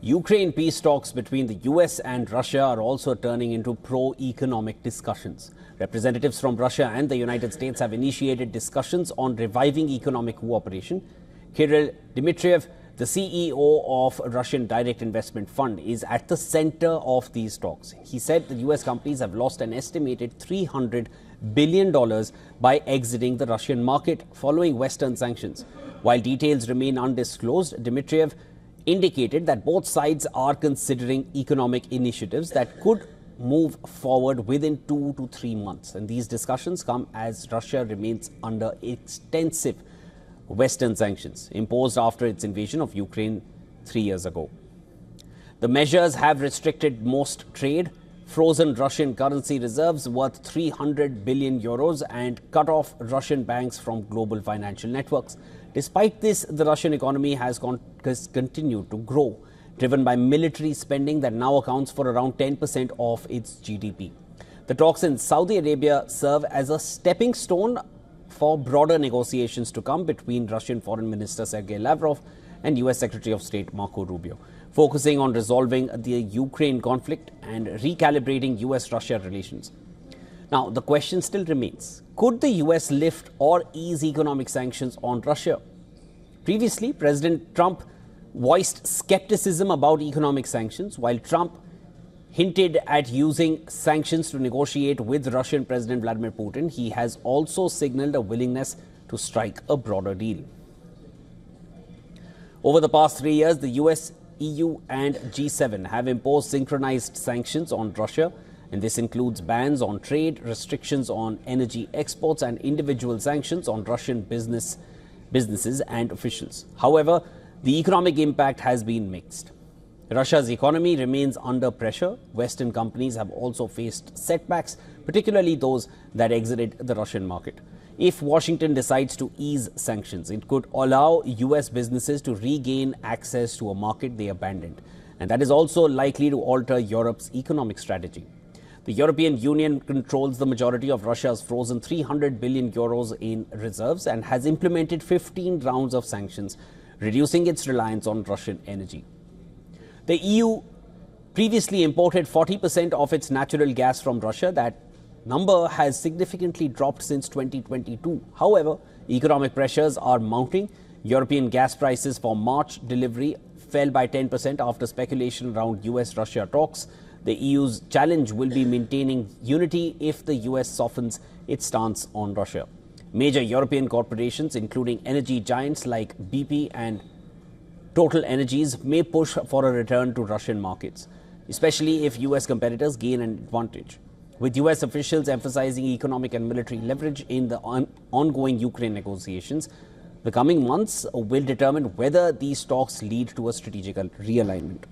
Ukraine peace talks between the US and Russia are also turning into pro-economic discussions. Representatives from Russia and the United States have initiated discussions on reviving economic cooperation. Kirill Dmitriev, the CEO of Russian Direct Investment Fund, is at the center of these talks. He said the US companies have lost an estimated $300 billion by exiting the Russian market following Western sanctions. While details remain undisclosed, Dmitriev indicated that both sides are considering economic initiatives that could move forward within 2 to 3 months. And these discussions come as Russia remains under extensive Western sanctions imposed after its invasion of Ukraine 3 years ago. The measures have restricted most trade, frozen Russian currency reserves worth 300 billion euros, and cut off Russian banks from global financial networks. Despite this, the Russian economy has continued to grow, driven by military spending that now accounts for around 10% of its GDP. The talks in Saudi Arabia serve as a stepping stone for broader negotiations to come between Russian Foreign Minister Sergei Lavrov and US Secretary of State Marco Rubio, focusing on resolving the Ukraine conflict and recalibrating US-Russia relations. Now, the question still remains: could the US lift or ease economic sanctions on Russia? Previously, President Trump voiced skepticism about economic sanctions. While Trump hinted at using sanctions to negotiate with Russian President Vladimir Putin, he has also signaled a willingness to strike a broader deal. Over the past 3 years, the US, EU and G7 have imposed synchronized sanctions on Russia, and this includes bans on trade, restrictions on energy exports and individual sanctions on Russian businesses and officials. However, the economic impact has been mixed. Russia's economy remains under pressure. Western companies have also faced setbacks, particularly those that exited the Russian market. If Washington decides to ease sanctions, it could allow US businesses to regain access to a market they abandoned. And that is also likely to alter Europe's economic strategy. The European Union controls the majority of Russia's frozen 300 billion euros in reserves and has implemented 15 rounds of sanctions, reducing its reliance on Russian energy. The EU previously imported 40% of its natural gas from Russia. That number has significantly dropped since 2022. However, economic pressures are mounting. European gas prices for March delivery fell by 10% after speculation around US-Russia talks. The EU's challenge will be maintaining unity if the US softens its stance on Russia. Major European corporations, including energy giants like BP and Total Energies, may push for a return to Russian markets, especially if US competitors gain an advantage. With US officials emphasizing economic and military leverage in the ongoing Ukraine negotiations, the coming months will determine whether these talks lead to a strategic realignment.